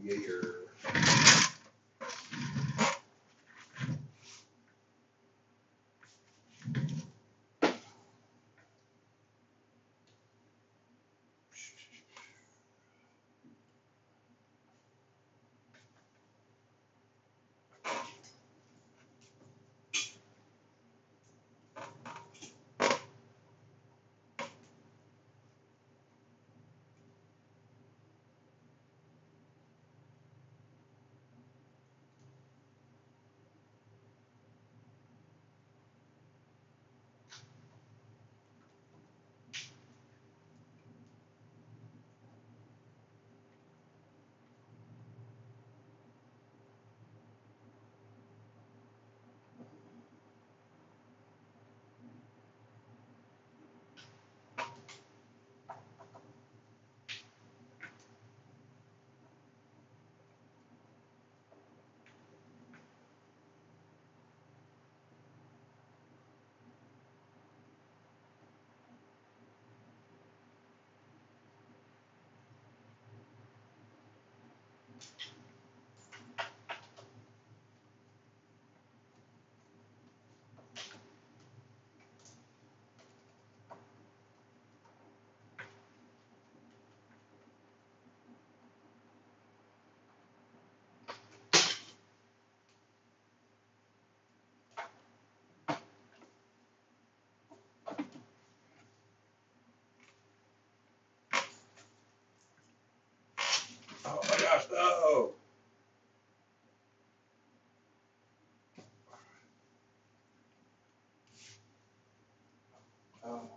Luthier. Oh my gosh, no! Oh.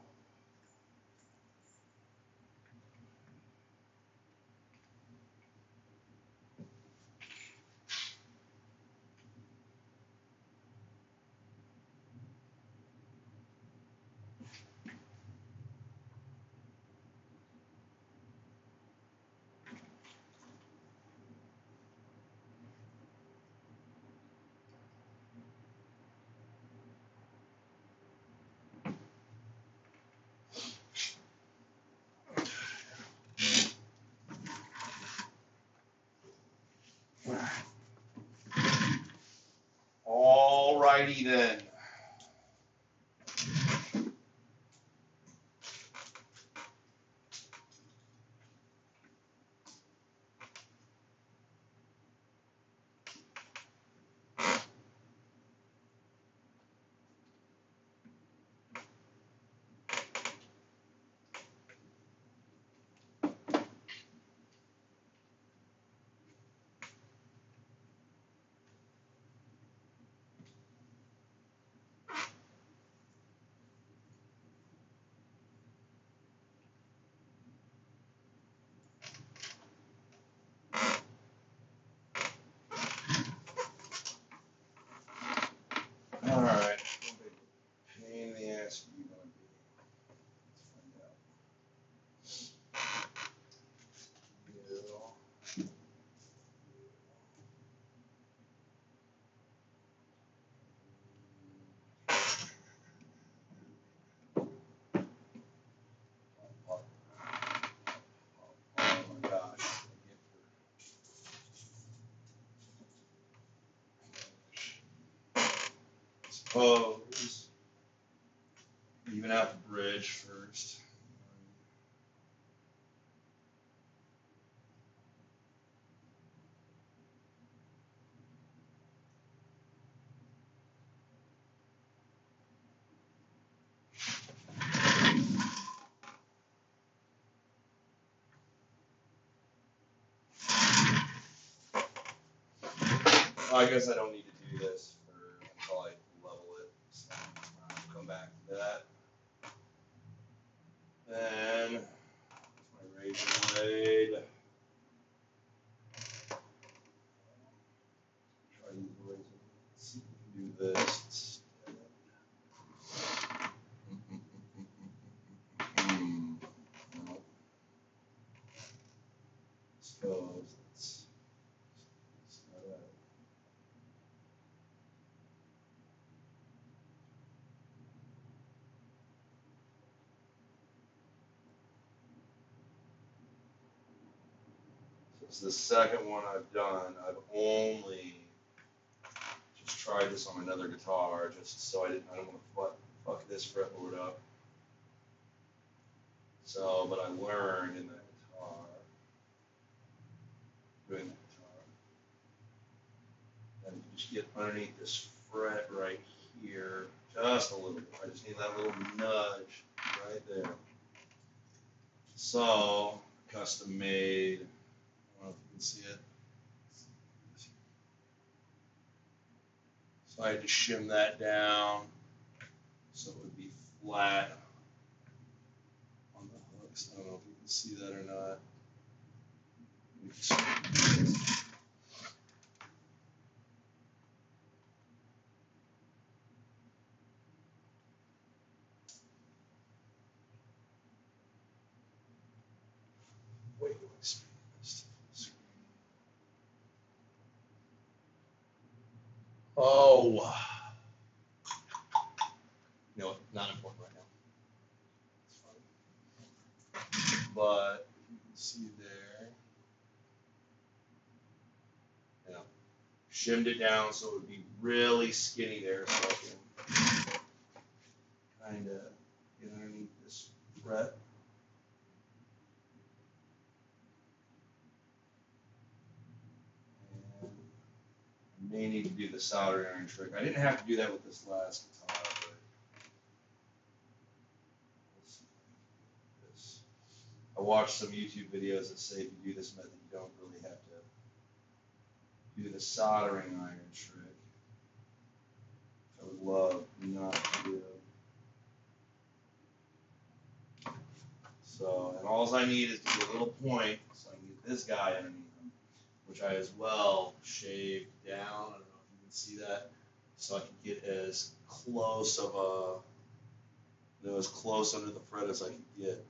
Alrighty then. Alright. Pain in the ass you gonna be. Let's find out. Oh my gosh. Suppose even out the bridge first. Well, I guess I don't need to do this until I level it. So I'll come back to that. Then my razor blade. Try to use the razor blade. Let's see if we can do this instead. No. Suppose let's start out. So This is the second one I've done. I've only just tried this on another guitar, just so I don't want to fuck this fretboard up. So, but I learned in that guitar, doing that guitar, and you just get underneath this fret right here, just a little bit. I just need that little nudge right there. So, custom made. I don't know if you can see it. So I had to shim that down so it would be flat on the hooks. I don't know if you can see that or not. Wait, oh, no, not important right now. It's fine. But you can see there, you know, shimmed it down so it would be really skinny there, so I can kind of get underneath this fret. And I may need to do the soldering iron trick. I didn't have to do that with this last guitar, but let's see this. I watched some YouTube videos that say if you do this method, you don't really have to do the soldering iron trick. I would love not to do. So, and all I need is to get a little point, so I can get this guy underneath him, which I as well shaved down. I don't know if you can see that, so I can get as close of a, as close under the fret as I can get.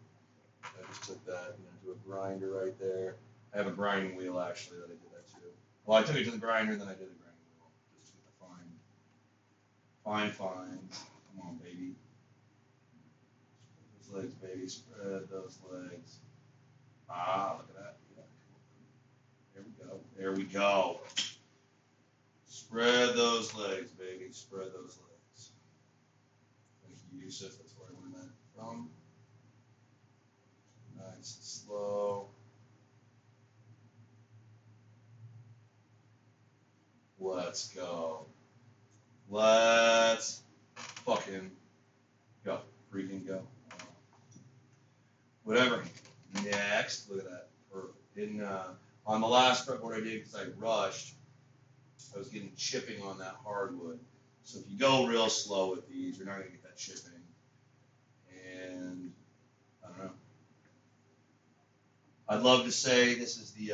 I just took that and then do a grinder right there. I have a grinding wheel actually that I did that too. Well, I took it to the grinder and then I did a grinding wheel just to get the fine fines. Come on, baby. Spread those legs, baby. Spread those legs. Ah, look at that. Yeah. There we go. There we go. Spread those legs, baby. Spread those legs. Thank you, Yusuf. That's where I learned that from. Nice and slow. Let's go. Let's fucking go. Freaking go. Whatever. Next. Look at that. Perfect. On the last fretboard I did because I rushed, I was getting chipping on that hardwood. So if you go real slow with these, you're not going to get that chipping. And I don't know. I'd love to say this is the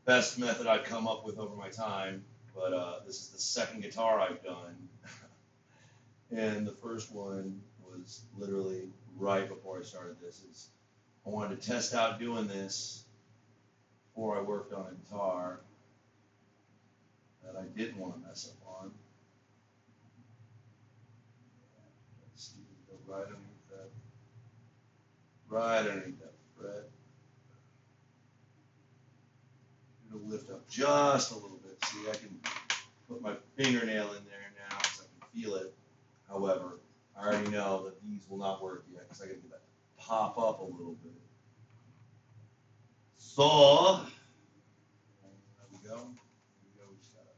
best method I've come up with over my time, but this is the second guitar I've done. And the first one was literally right before I started this. I wanted to test out doing this before I worked on a guitar that I didn't want to mess up on. Let's see, go right underneath that. Right underneath that fret. It'll lift up just a little bit. See, I can put my fingernail in there now so I can feel it. However, I already know that these will not work yet because I got to get that to pop up a little bit. So, there we go. We just gotta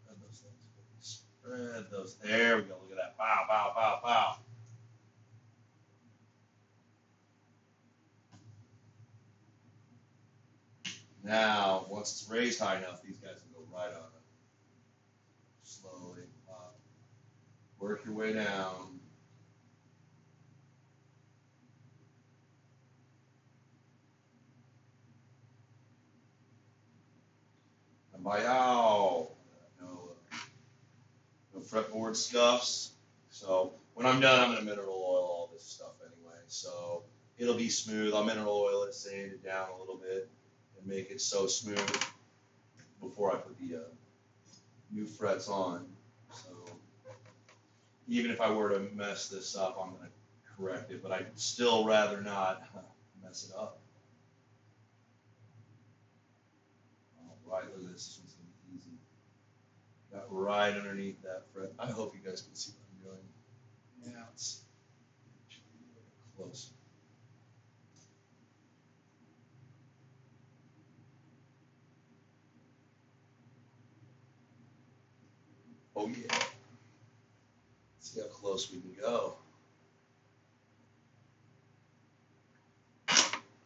spread those things. Spread those. There we go. Look at that. Pow, pow, pow, pow. Now, once it's raised high enough, these guys will go right on it. Slowly pop. Work your way down. And by no fretboard scuffs. So when I'm done, I'm gonna mineral oil all this stuff anyway. So it'll be smooth. I'll mineral oil it, sand it down a little bit, and make it so smooth before I put the new frets on. So even if I were to mess this up, I'm gonna correct it, but I'd still rather not mess it up. All right, look at this. This one's gonna be easy. Got right underneath that fret. I hope you guys can see what I'm doing. Yeah, it's should be a little bit close. Oh yeah. See how close we can go.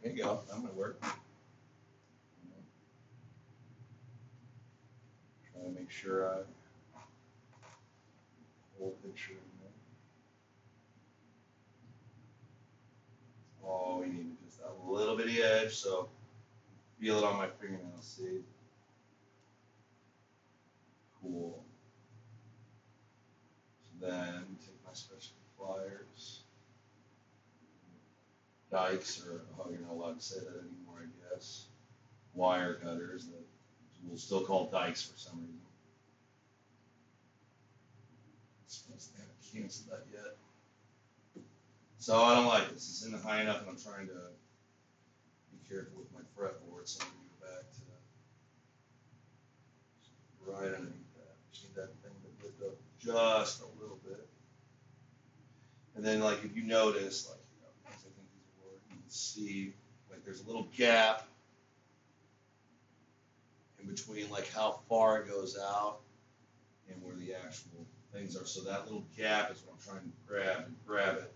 There you go. That might work. Try to make sure I whole picture in there. Oh, we need just that little bitty edge, so feel it on my fingernail. See? Cool. So then take my specialty pliers, dikes, or oh, you're not allowed to say that anymore, I guess. Wire cutters that we'll still call dikes for some reason. I haven't canceled that yet. So I don't like this. It's in high enough, and I'm trying to be careful with my fretboard, so I'm going to go back to right underneath that. Just need that thing to lift up just a little bit. And then, like, if you notice, like, you know, because I think these will work, you can see, like, there's a little gap in between, like, how far it goes out and where the actual things are. So that little gap is what I'm trying to grab and grab it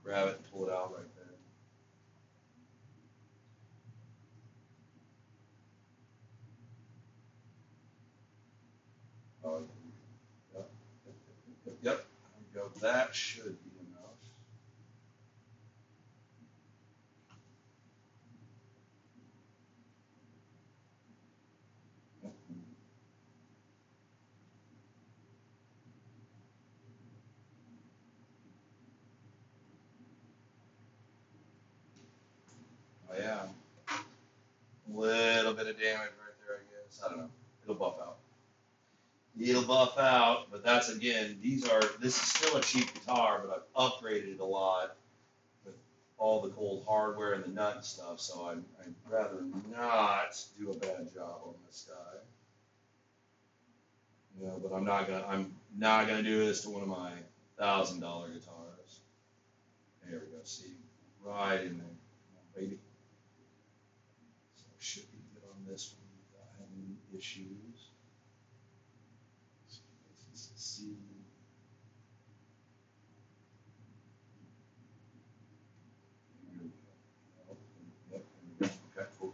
and pull it out right there. Oh, yep, yep. There we go. That should be enough. Oh yeah, a little bit of damage right there, I guess. I don't know. It'll buff out. It'll buff out, but that's again, this is still a cheap guitar, but I've upgraded it a lot with all the gold hardware and the nut and stuff, so I'd rather not do a bad job on this guy. You know, but I'm not gonna do this to one of my $1,000 guitars. There we go, see, right in there. Come on, baby. So I should be good on this one without having any issues. See. Yep, there we go. Okay, cool.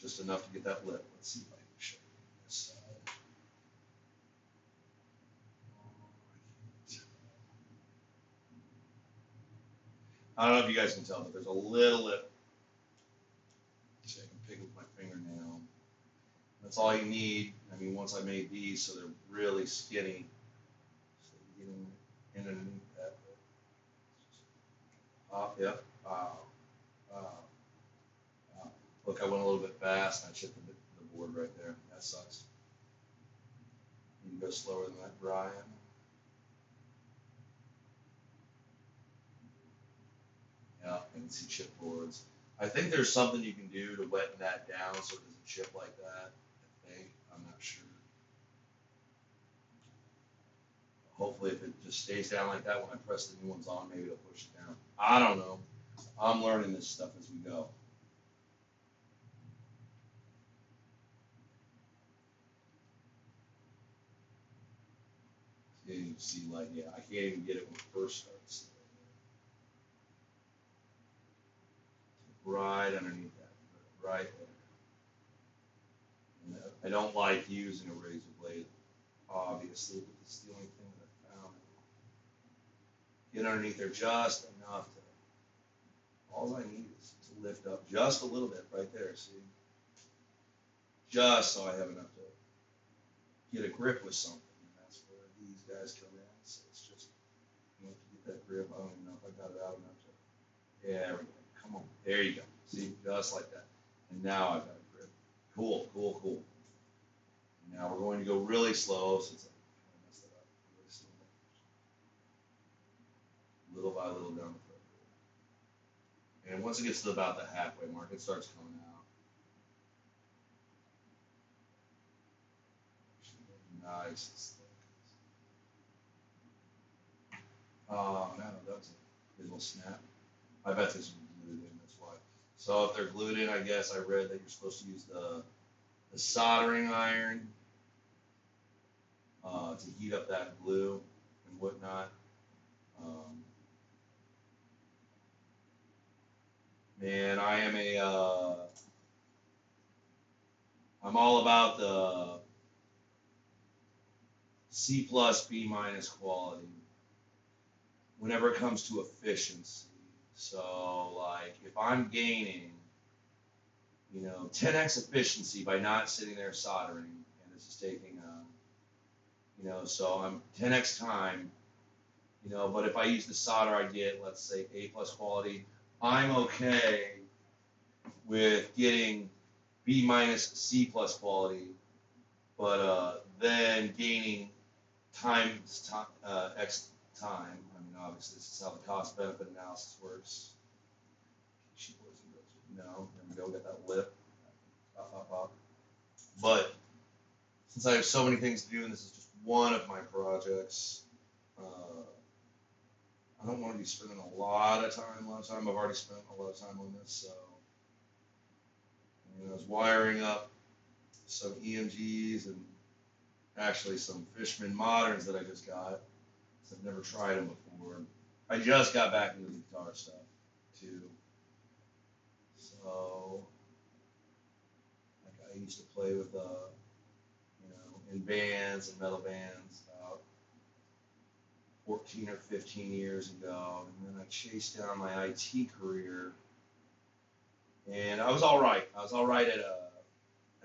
Just enough to get that lip. Let's see if I can show you this side. I don't know if you guys can tell, but there's a little lip. See, I can pick with my fingernail. That's all you need. I mean, once I made these, so they're really skinny. So you get in underneath that. Yep. Look, I went a little bit fast and I chipped the board right there. That sucks. You can go slower than that, Brian. Yeah, I can see chipboards. I think there's something you can do to wet that down so it doesn't chip like that. I think. I'm not sure. Hopefully, if it just stays down like that, when I press the new ones on, maybe it'll push it down. I don't know. I'm learning this stuff as we go. You see, like, yeah, I can't even get it when it first starts. Right underneath that, right there. And I don't like using a razor blade, obviously, but it's the only thing that I found. Get underneath there just enough to, all I need is to lift up just a little bit right there, see? Just so I have enough to get a grip with something, and that's where these guys come in. So it's just, you know, to get that grip, I don't even know if I got it out enough to, yeah, there we go. Come on, there you go. See, just like that. And now I've got a grip. Cool. And now we're going to go really slow, since I kind of messed it up. Really slow. by little down the thread. And once it gets to about the halfway mark, it starts coming out. Nice. No, that was a little snap. I bet this is glued in, that's why. So if they're glued in, I guess I read that you're supposed to use the soldering iron to heat up that glue and whatnot. Man, I'm all about the C plus B minus quality whenever it comes to efficiency. So like if I'm gaining, 10x efficiency by not sitting there soldering, and this is taking, so I'm 10x time, but if I use the solder, I get, let's say, A plus quality. I'm okay with getting B minus C plus quality, but then gaining X time. I mean, obviously, this is how the cost benefit analysis works. No, there we go, we got that lip. But since I have so many things to do, and this is just one of my projects, I don't want to be spending a lot of time. I've already spent a lot of time on this, so I was wiring up some EMGs and actually some Fishman Moderns that I just got. I've never tried them before. I just got back into the guitar stuff too. So, like I used to play with, in bands and metal bands about 14 or 15 years ago, and then I chased down my IT career, and I was all right. I was all right at a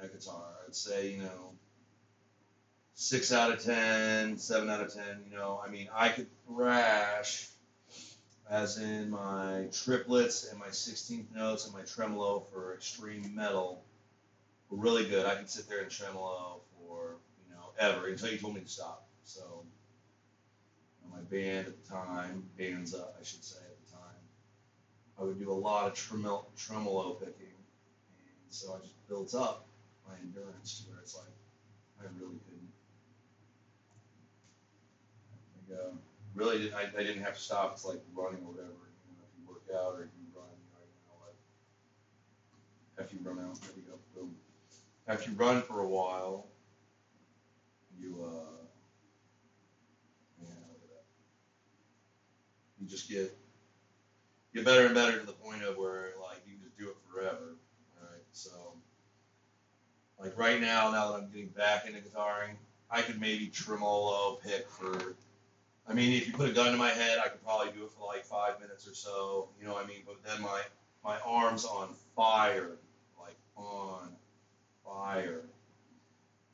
guitar. I'd say, 6 out of 10, 7 out of 10. I mean, I could thrash, as in my triplets and my 16th notes and my tremolo for extreme metal were really good. I could sit there and tremolo for, ever until you told me to stop. So, my band at the time, bands I should say at the time, I would do a lot of tremolo picking, and so I just built up my endurance to where it's like I really couldn't. I didn't have to stop. It's like running or whatever. If you work out or if you run, after you run out, there we go, boom. After you run for a while, you just get better and better to the point of where like you can just do it forever. All right, so like right now that I'm getting back into guitaring, I could maybe tremolo pick for. I mean, if you put a gun to my head, I could probably do it for like 5 minutes or so. You know what I mean? But then my arms on fire, like on fire.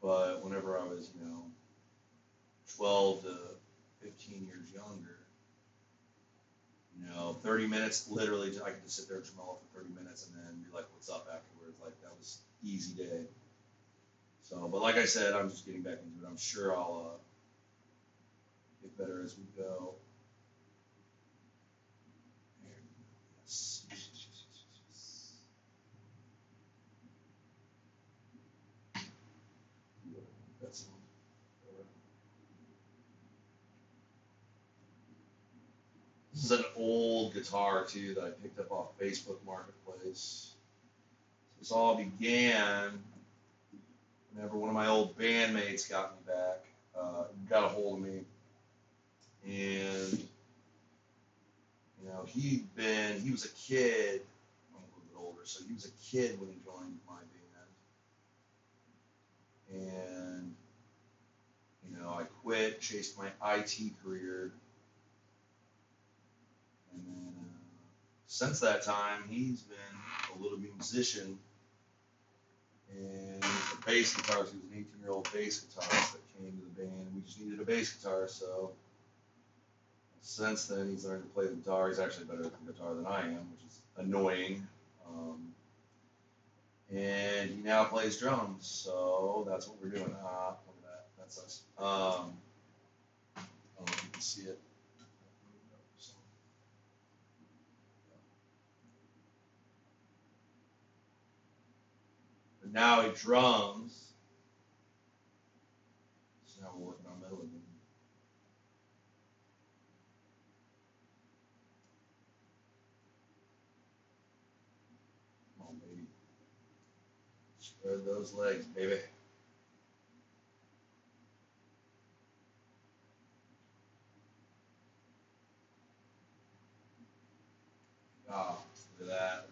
But whenever I was, 12 to 15 years younger, 30 minutes, literally, I could just sit there and tremolo for 30 minutes and then be like, what's up afterwards? Like, that was easy day. So, but like I said, I'm just getting back into it. I'm sure I'll get better as we go. Yes. This is an old guitar too that I picked up off Facebook Marketplace. This all began whenever one of my old bandmates got me back, got a hold of me, and he was a kid. I'm a little bit older, so he was a kid when he joined my band, and I quit, chased my IT career. And then since that time, he's been a little musician, and the bass guitarist. He was an 18-year-old bass guitarist that came to the band. We just needed a bass guitar, so since then he's learned to play the guitar. He's actually better at the guitar than I am, which is annoying. And he now plays drums, so that's what we're doing. Look at that. That sucks. I don't know if you can see it. now he drums. So now we're working on metal again. Come on, baby. Spread those legs, baby. Oh, look at that.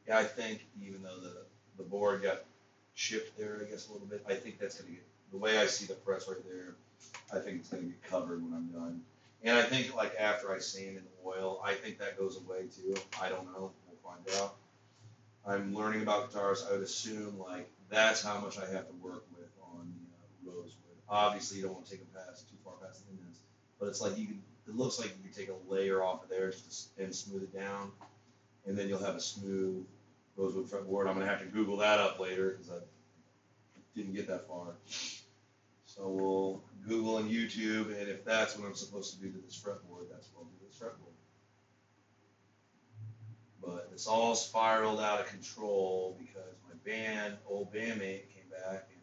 Yeah, I think even though the board got chipped there, I guess a little bit, I think that's gonna get, the way I see the press right there, I think it's gonna get covered when I'm done. And I think like after I sand and oil, I think that goes away too. I don't know. We'll find out. I'm learning about guitars. I would assume like that's how much I have to work with on the rosewood. Obviously, you don't want to take them too far past the indents, but it's like you can. It looks like you can take a layer off of there and smooth it down, and then you'll have a smooth rosewood fretboard. I'm gonna have to Google that up later because I didn't get that far. So we'll Google and YouTube, and if that's what I'm supposed to do to this fretboard, that's what I'll do to this fretboard. But it's all spiraled out of control because my old bandmate, came back and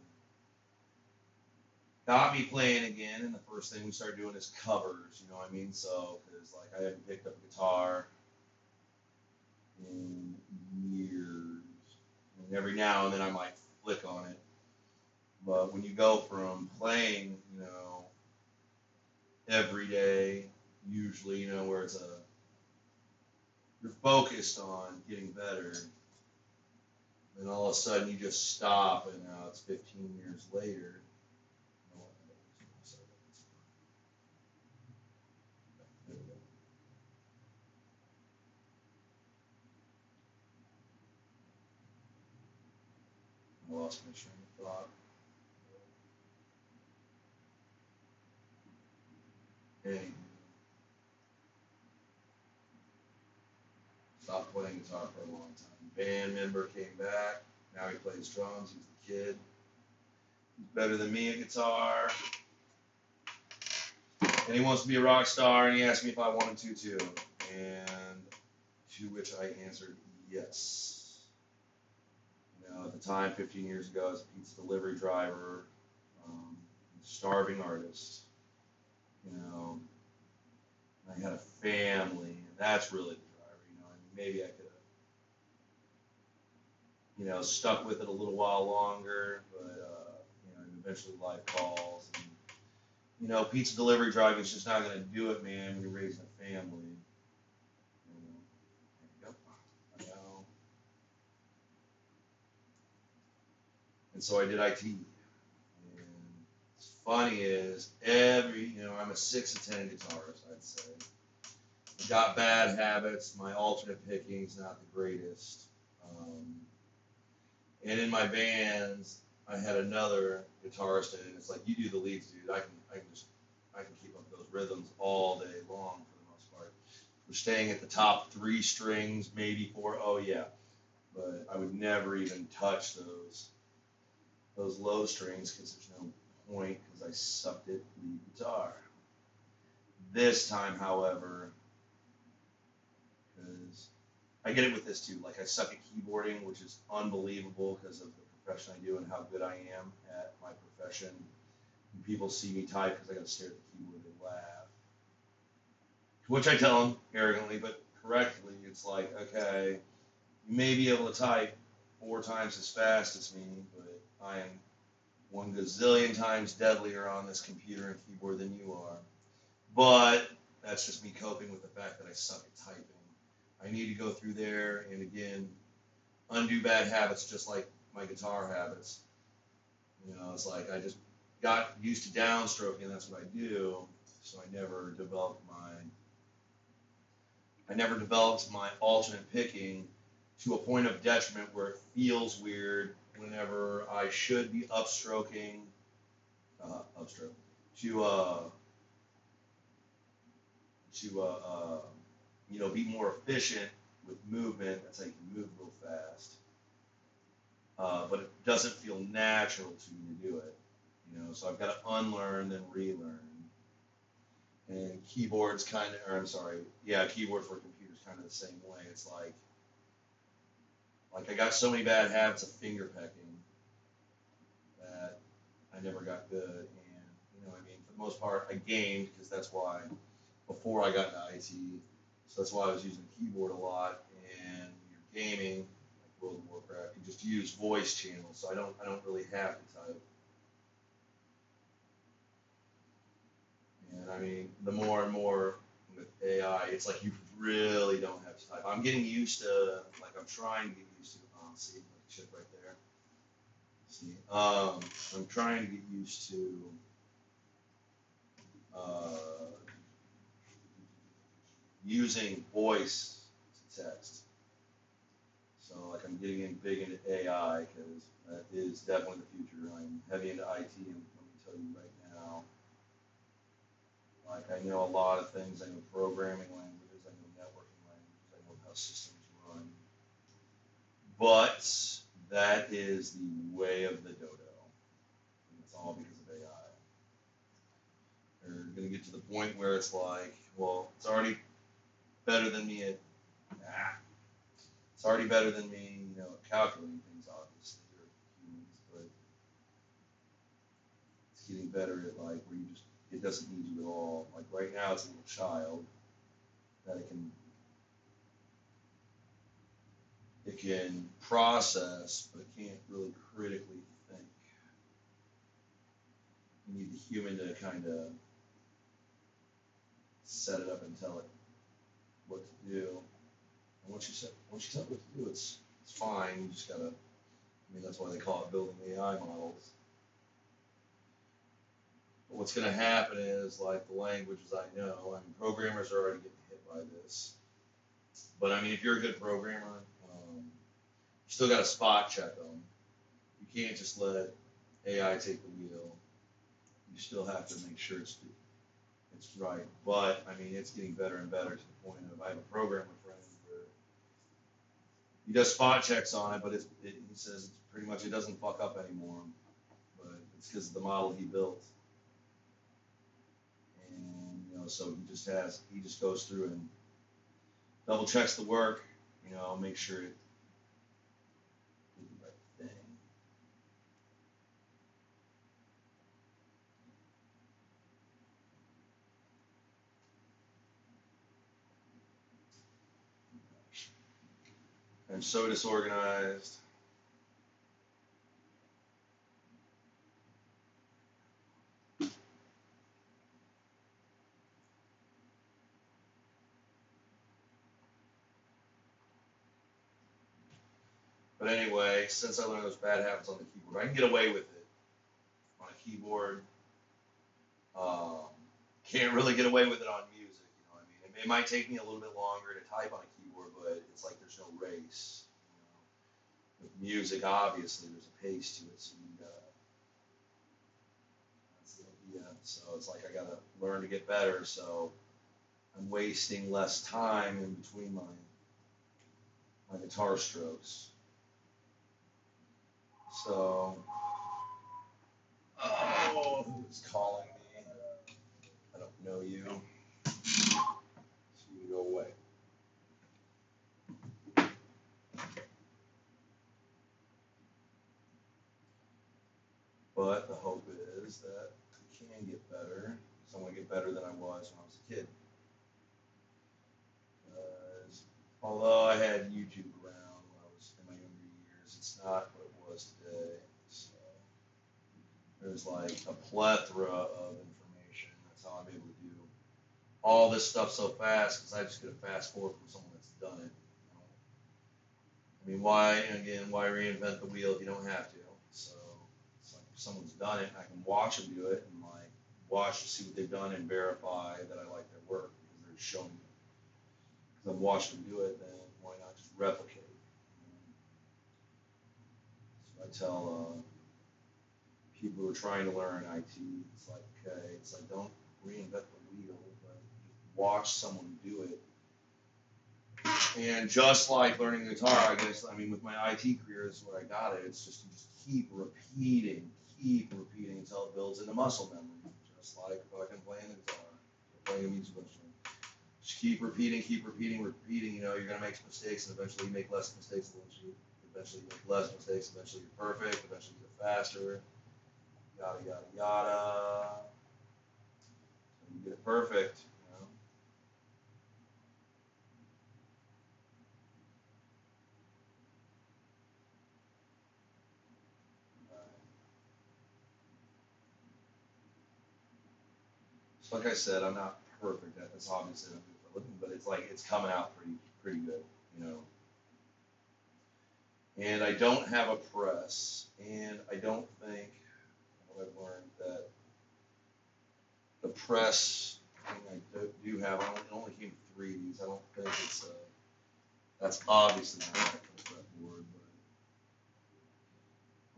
got me playing again. And the first thing we started doing is covers, you know what I mean? So, because like I haven't picked up a guitar in years, and every now and then I might flick on it. But when you go from playing, you know, every day, usually, you know, where you're focused on getting better, and all of a sudden you just stop, and now it's 15 years later. I lost my train of thought. Hey, stopped playing guitar for a long time. Band member came back. Now he plays drums. He's a kid. He's better than me at guitar. And he wants to be a rock star, and he asked me if I wanted to too. And to which I answered yes. You know, at the time, 15 years ago, I was a pizza delivery driver, starving artist. You know, I had a family, and that's really the driver. You know, I mean, maybe I could have, you know, stuck with it a little while longer, but you know, eventually life calls. And, you know, pizza delivery driving is just not going to do it, man. When you're raising a family. You know, yep, I know. And so I did IT. And what's funny is you know, I'm a 6 to 10 guitarist, I'd say. I've got bad habits. My alternate picking is not the greatest. And in my bands, I had another guitarist, and it's like you do the leads, dude. I can keep up those rhythms all day long for the most part. We're staying at the top 3 strings, maybe 4. Oh yeah, but I would never even touch those low strings because there's no point because I sucked at lead guitar. This time, however, because I get it with this too. Like I suck at keyboarding, which is unbelievable because of the profession I do and how good I am at my profession. When people see me type because I got to stare at the keyboard, they laugh. To which I tell them arrogantly but correctly, it's like, okay, you may be able to type 4 times as fast as me, but I am 1 gazillion times deadlier on this computer and keyboard than you are. But that's just me coping with the fact that I suck at typing. I need to go through there and again undo bad habits just like my guitar habits. You know, it's like I just got used to downstroking and that's what I do. So I never developed my alternate picking to a point of detriment where it feels weird whenever I should be upstroking to you know, be more efficient with movement. That's how you can move real fast. But it doesn't feel natural to me to do it. You know, so I've got to unlearn then relearn. And keyboards kind of, or I'm sorry, yeah, keyboard for a computer is kind of the same way. It's like Like I got so many bad habits of finger pecking that I never got good. And you know, I mean, for the most part, I gamed because that's why before I got into IT, so that's why I was using the keyboard a lot. And when you're gaming, like World of Warcraft, you just use voice channels, so I don't really have to type. And I mean, the more and more with AI, it's like you really don't have to type. I'm getting used to, like, I'm trying to get used to, see, like, chip right there. See, I'm trying to get used to, uh, using voice to text. So, like, I'm getting in big into AI because that is definitely the future. I'm heavy into IT, and let me tell you right now, like, I know a lot of things. I know programming languages, I know networking languages, I know how systems run. But that is the way of the dodo. And it's all because of AI. They're going to get to the point where it's like, well, it's already better than me at, ah, it's already better than me, you know, at calculating things, obviously, or humans, but it's getting better at like where you just, it doesn't need you at all. Like right now, it's a little child that it can process, but it can't really critically think. You need the human to kind of set it up and tell it what to do. And once you tell it what to do, it's fine. You just gotta. I mean, that's why they call it building AI models. But what's gonna happen is like the languages I know. I mean, programmers are already getting hit by this. But I mean, if you're a good programmer, you still got to spot check them. You can't just let AI take the wheel. You still have to make sure it's right. But I mean, it's getting better and better to the point of I have a programmer friend where he does spot checks on it, but he says it's pretty much it doesn't fuck up anymore. But it's because of the model he built, and you know, so he just goes through and double checks the work, you know, make sure it did the right thing. I'm so disorganized. But anyway, since I learned those bad habits on the keyboard, I can get away with it on a keyboard. Um, can't really get away with it on music. You know what I mean? It might take me a little bit longer to type on a keyboard, but it's like there's no race. You know? With music, obviously, there's a pace to it, so you gotta. That's the idea. So it's like I gotta learn to get better. So I'm wasting less time in between my guitar strokes. So, oh, who's calling me? I don't know you. So you can go away. But the hope is that I can get better. So I want to get better than I was when I was a kid. Because although I had YouTube around when I was in my younger years, it's not what it was today. So there's like a plethora of information. That's how I'm able to do all this stuff so fast because I just get a fast forward from someone that's done it. I mean, why reinvent the wheel if you don't have to? So it's like if someone's done it, I can watch them do it and like watch to see what they've done and verify that I like their work because they're showing me. Because I've watched them do it, then why not just replicate? So I tell people who are trying to learn IT, it's like, okay, it's like don't reinvent the wheel, but just watch someone do it. And just like learning the guitar, I guess, I mean, with my IT career, is where I got it. It's just you just keep repeating until it builds into muscle memory, just like fucking playing the guitar, playing a musical instrument. Just keep repeating. You know, you're gonna make mistakes, and eventually you make less mistakes than you get Eventually you make less mistakes. Eventually you're perfect. Eventually you get faster. Yada yada yada. And you get it perfect. You know. So like I said, I'm not perfect at this. Obviously, I don't do it for a living, but it's like it's coming out pretty good, you know. And I don't have a press, and I don't think what I've learned that the press thing I do have. It only came 3s. I don't think it's that's obviously not right for the fretboard, but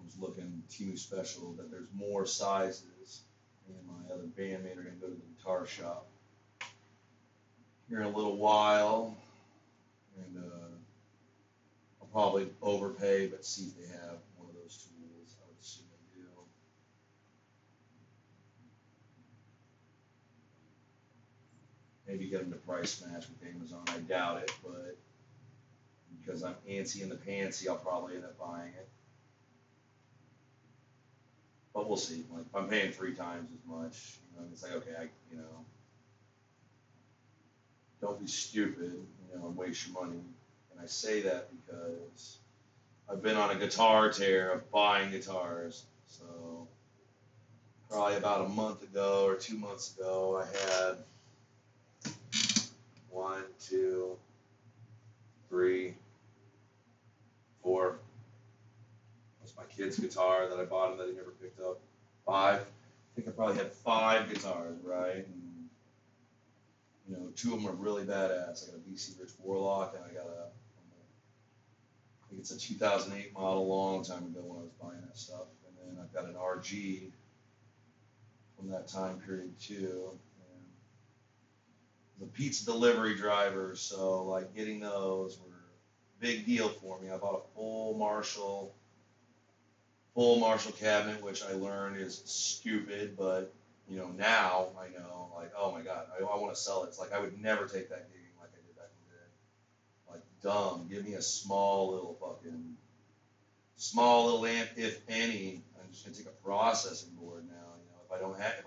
I was looking Temu special that there's more sizes. Me and my other bandmate are gonna go to the guitar shop here in a little while, and I'll probably overpay, but see if they have one of those tools. I would assume they do. Maybe get them to price match with Amazon. I doubt it, but because I'm antsy in the pantsy, I'll probably end up buying it. But we'll see. Like if I'm paying 3 times as much, you know, it's like okay, you know, don't be stupid, you know, and waste your money. And I say that because I've been on a guitar tear of buying guitars. So probably about a month ago or 2 months ago, I had 1, 2, 3, 4. That's my kid's guitar that I bought him that he never picked up. 5. I think I probably had 5 guitars, right? And, you know, 2 of them are really badass. I got a BC Rich Warlock, and I got I think it's a 2008 model, long time ago when I was buying that stuff. And then I've got an RG from that time period too. And the pizza delivery driver, so like getting those were a big deal for me. I bought a full Marshall cabinet, which I learned is stupid, but you know now I know like oh my god, I want to sell it. It's like I would never take that gigging like I did back in the day. Like dumb, give me a small little amp, if any. I'm just gonna take a processing board now. You know, if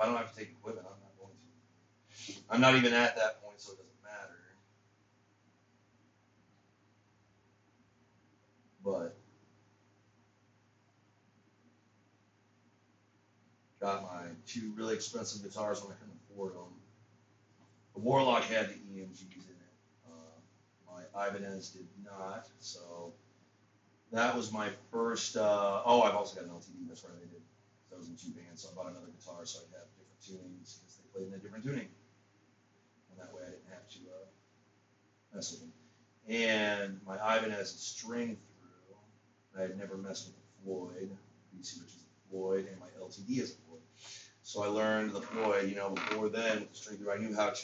I don't have to take equipment, I'm not going to. I'm not even at that point, so it doesn't matter. But got my 2 really expensive guitars when I couldn't afford them. The Warlock had the EMGs in it. My Ibanez did not, so that was my first. Oh, I've also got an LTD. That's right, I did. That was in 2 bands, so I bought another guitar so I'd have different tunings because they played in a different tuning, and that way I didn't have to mess with them. And my Ibanez is string through. I had never messed with the Floyd, BC, which is a Floyd, and my LTD is a Floyd. So I learned the Floyd. You know, before then with the string through, I knew how to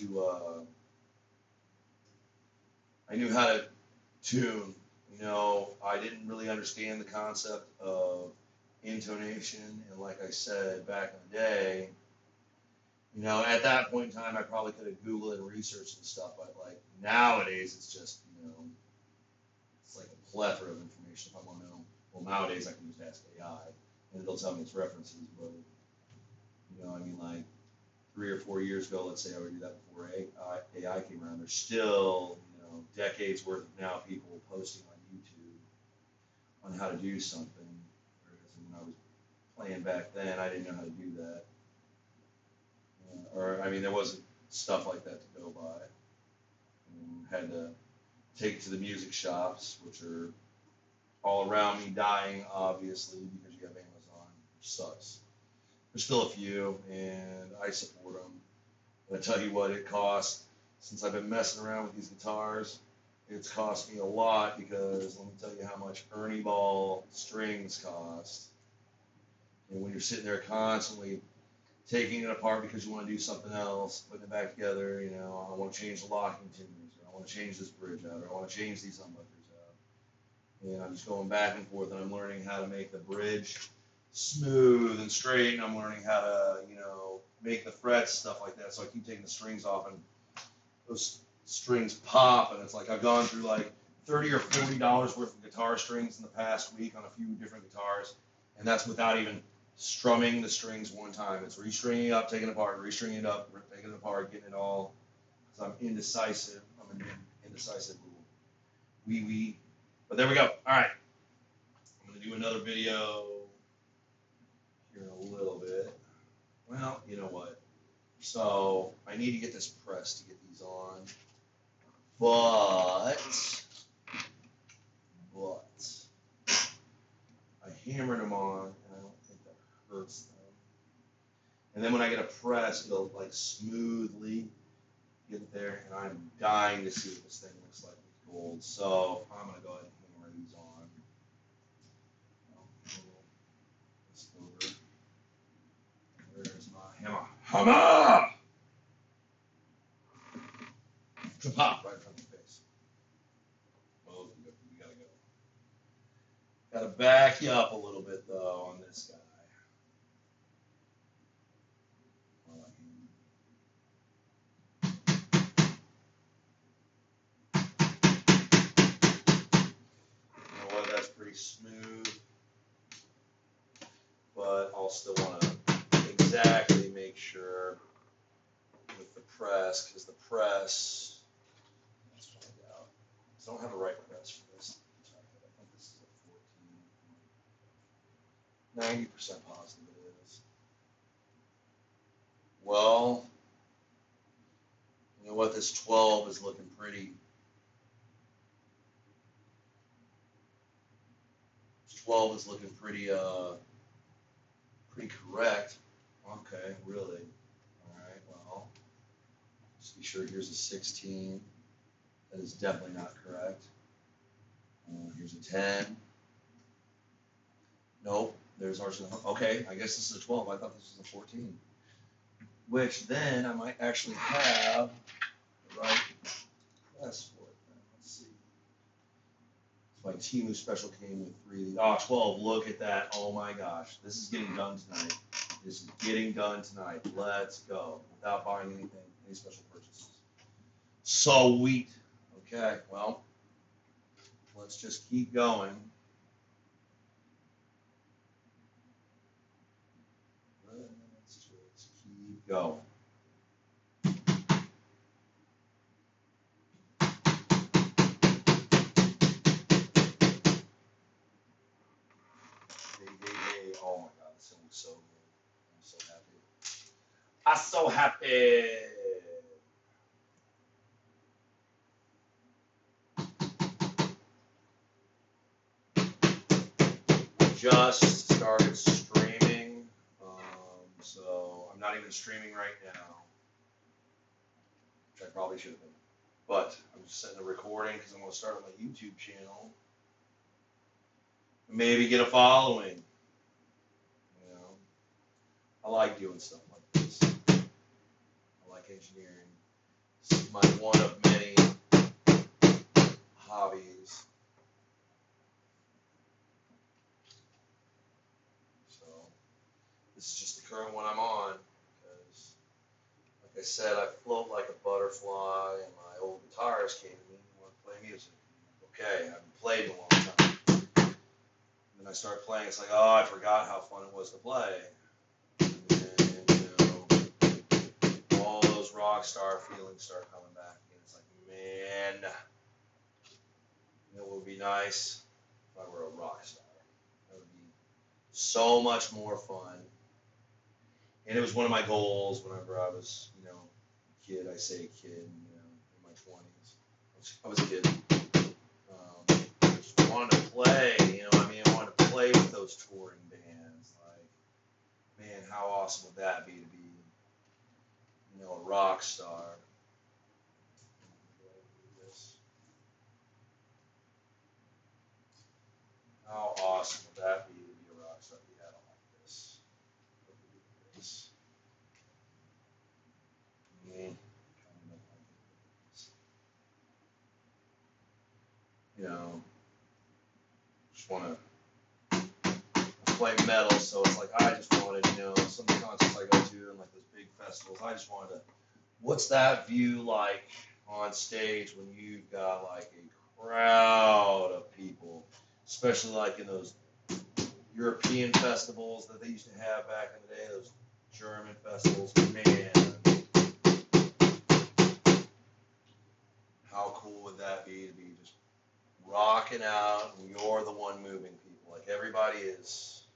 tune. You know, I didn't really understand the concept of intonation, and like I said back in the day, you know, at that point in time, I probably could have Googled and researched and stuff, but like nowadays, it's just, you know, it's like a plethora of information if I want to know. Well, nowadays I can just ask AI, and it'll tell me its references, but, you know, I mean, like 3 or 4 years ago, let's say I would do that before AI came around, there's still, you know, decades worth of now people posting on YouTube on how to do something, whereas when I was playing back then, I didn't know how to do that. Or, I mean, there wasn't stuff like that to go by. Had to take it to the music shops, which are all around me dying, obviously, because you have Amazon, which sucks. There's still a few, and I support them. But I tell you what, it costs, since I've been messing around with these guitars, it's cost me a lot because let me tell you how much Ernie Ball strings cost. And when you're sitting there constantly taking it apart because you want to do something else, putting it back together, you know, I want to change the locking tuners, or I want to change this bridge out, or I want to change these humbuckers out. And I'm just going back and forth, and I'm learning how to make the bridge smooth and straight, and I'm learning how to, you know, make the frets, stuff like that. So I keep taking the strings off, and those strings pop, and it's like I've gone through like $30 or $40 worth of guitar strings in the past week on a few different guitars, and that's without even strumming the strings one time. It's restringing it up, taking it apart, restringing it up, taking it apart, getting it all. Because I'm indecisive. I'm an indecisive fool. But there we go. All right. I'm going to do another video here in a little bit. Well, you know what? So I need to get this pressed to get these on. But I hammered them on, and I don't think that hurts them. And then when I get a press, it'll like smoothly get there, and I'm dying to see what this thing looks like with gold. So I'm gonna go ahead and hammer these on. There's my hammer. Hammer! Pop right in front of the face. Well, we gotta go. Gotta back you up a little bit though on this guy. You know what? That's pretty smooth, but I'll still want to exactly make sure with the press, because the press, let's find out. I don't have a right press for this. I think this is a 14. 90% positive it is. Well, you know what? This 12 is looking pretty. 12 is looking pretty correct. Okay, really. All right, well, just be sure here's a 16. That is definitely not correct. Here's a 10. Nope, there's ours. Okay, I guess this is a 12. I thought this was a 14. Which then I might actually have the right press for it. Let's see. My Temu special came with 3. Oh, 12. Look at that. Oh my gosh. This is getting done tonight. This is getting done tonight. Let's go. Without buying anything, any special purchases. Sweet. Okay, well, let's just keep going. Let's just keep going. Oh my God, this thing looks so good. I'm so happy. I'm so happy. Just started streaming, so I'm not even streaming right now, which I probably should have been. But I'm just setting a recording because I'm going to start on my YouTube channel. Maybe get a following. You know, I like doing stuff like this. I like engineering. This is my one of many hobbies. So this is just the current one I'm on because, like I said, I float like a butterfly, and my old guitarist came to me and wanted to play music. Okay, I haven't played in a long time. And then I started playing. It's like, oh, I forgot how fun it was to play. And you know, all those rock star feelings start coming back. And it's like, man, it would be nice if I were a rock star. That would be so much more fun. And it was one of my goals whenever I was, you know, a kid. I say kid, you know, in my 20s. I was a kid. I just wanted to play, you know. I mean, I wanted to play with those touring bands. Like, man, how awesome would that be to be, you know, a rock star? How awesome would that be to be a rock star? Yeah, I don't like this. You know, just want to play metal, so it's like I just wanted, you know, some of the concerts I go to and like those big festivals, I just wanted to, what's that view like on stage when you've got like a proud of people, especially like in those European festivals that they used to have back in the day, those German festivals. Man, how cool would that be to be just rocking out and you're the one moving people? Like everybody's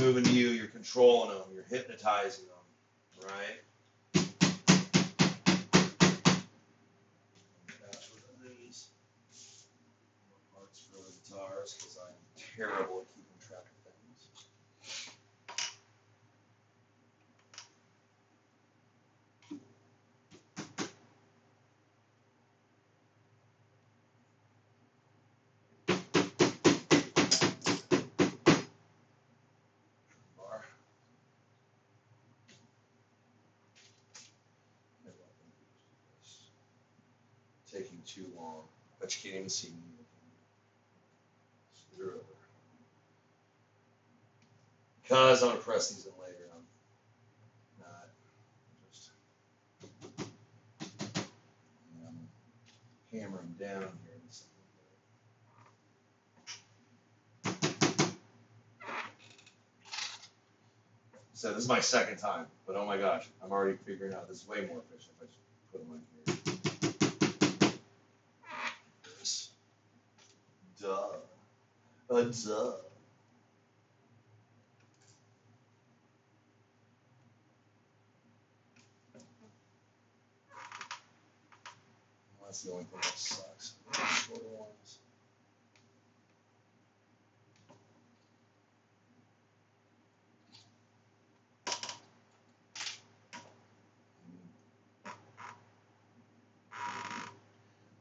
moving to you, you're controlling them, you're hypnotizing them, right? Gosh, what are these? More parts for the guitars, because I'm terrible at keeping track of things. Bar. Taking too long, but you can't even see me. Screw it over. Because I'm gonna press these in later. I'm not just hammer them down here. So this is my second time, but oh my gosh, I'm already figuring out this is way more efficient if I just put them on here. This. Duh. Duh. That's the only thing that sucks. Shorter ones.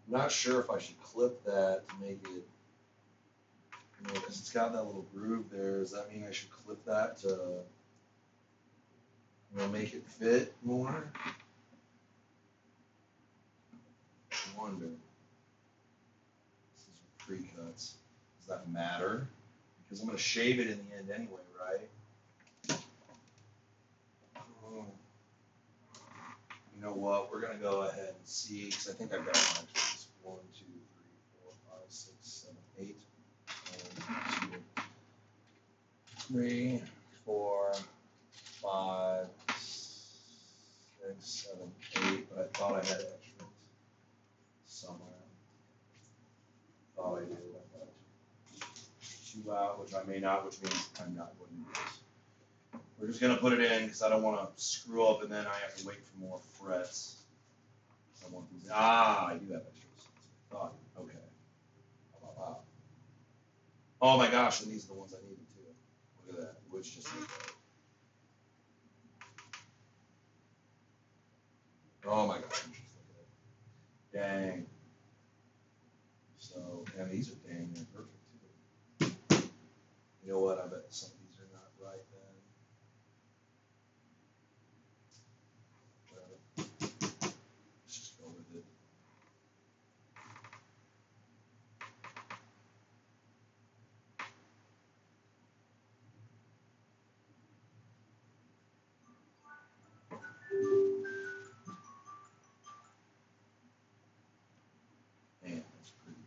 I'm not sure if I should clip that to make it, because it's got that little groove there. Does that mean I should clip that to, make it fit more? I wonder. These are pre-cuts. Does that matter? Because I'm going to shave it in the end anyway, right? Oh. You know what? We're going to go ahead and see, because I think I've got one. 1, 2, 3, 4, 5, 6, 7, 8. 1, 2, 3, 4, 5, 6, 7, 8. But I thought I had extras somewhere. Thought I did. I thought I took 2 out, which I may not, which means I'm not going to do this. We're just going to put it in because I don't want to screw up and then I have to wait for more frets. I want these. I do have extras. Oh, okay. Wow. Oh my gosh, and these are the ones I needed too. Look at that. Which just need that. Oh my gosh. Dang. So, and these are dang near perfect too. You know what? I bet some of these are not right then. Let's just go with it. Man, that's pretty.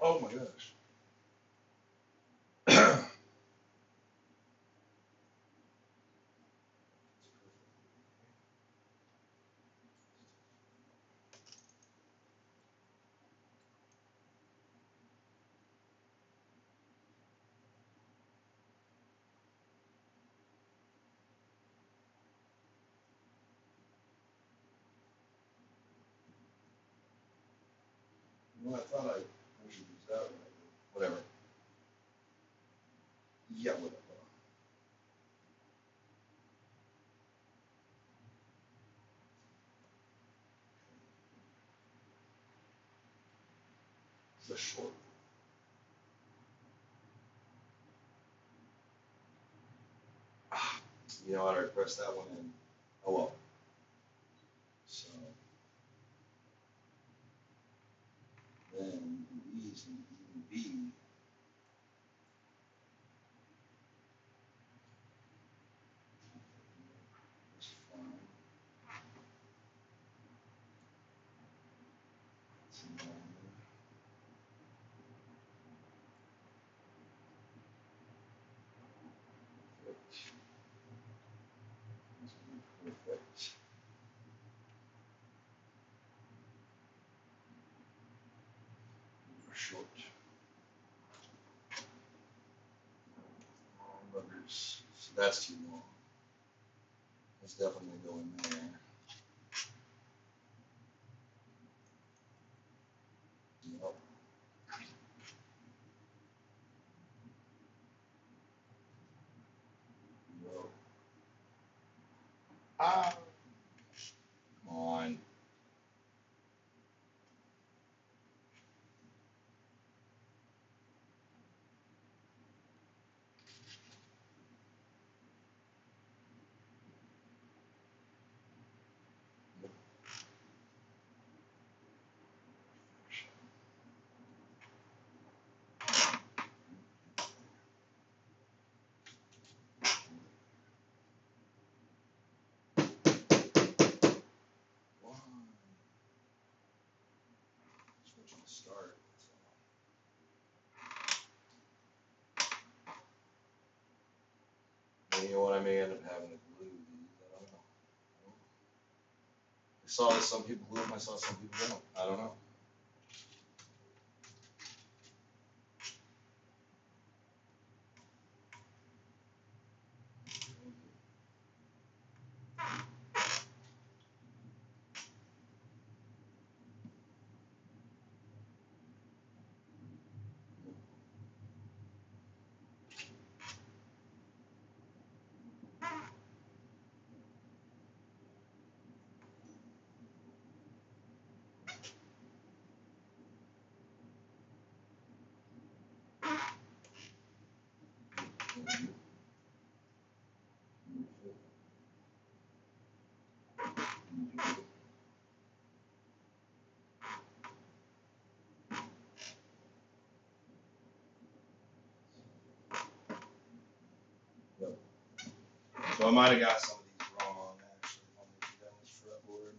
Oh my gosh. Yeah, whatever. The short. You know what? I pressed that one in. Oh well. So then these need to even be. That's fine. That's normal. Perfect. Short. Long buggers. So that's too long. That's definitely gonna go in there. Yep. Yep. Ah. Come on. Why? Switching to start. And you know what? I may end up having to glue these. I don't know. I saw that some people glue them. I saw some people don't. I don't know. Yep. So I might have got some of these wrong actually on this fretboard.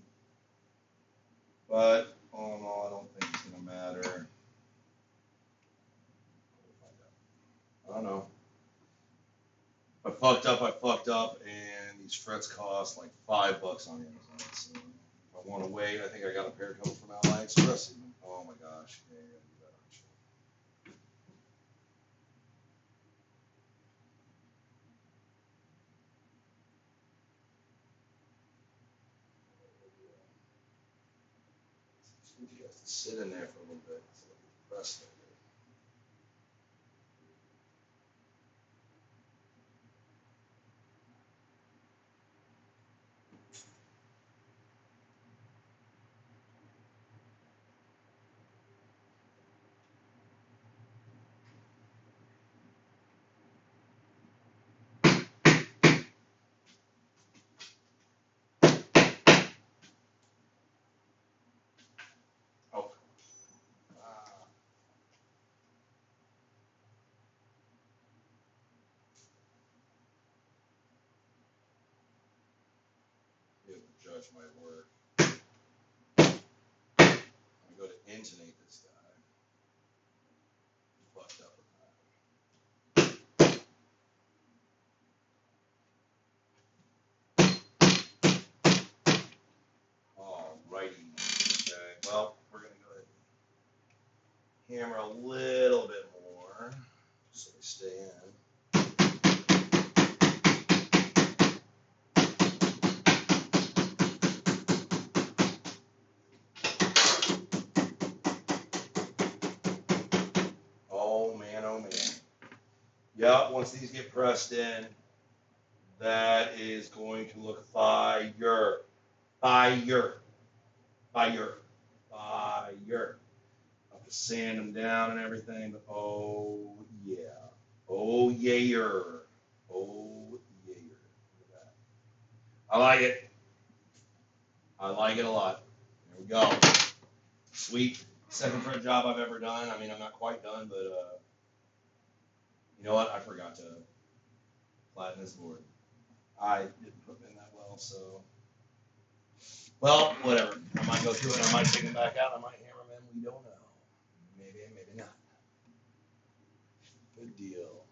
But all in all, I don't think it's gonna matter. I don't know. I fucked up, and these frets cost like $5 on Amazon. So if I want to wait, I think I got a pair coming from Ally Express even. Oh my gosh, yeah, you gotta do that, aren't you? You have to sit in there for a little bit so I get the press there. Oh. Ah. You have to judge my work. I go to intonate this guy. Fucked up with that. Alrighty. Okay. Well, we're gonna go ahead and hammer a little bit more so we stay in. Oh man, oh man. Yeah, once these get pressed in, that is going to look fire. Fire. Fire. Fire. I have to sand them down and everything, but oh yeah. Oh yeah. Oh yeah. Look at that. I like it. I like it a lot. There we go. Sweet. Second fret job I've ever done. I mean, I'm not quite done, but you know what? I forgot to flatten this board. I didn't put them in that well, so. Well, whatever. I might go through it. I might take them back out. I might hammer them in. We don't know. Maybe, maybe not. Good deal.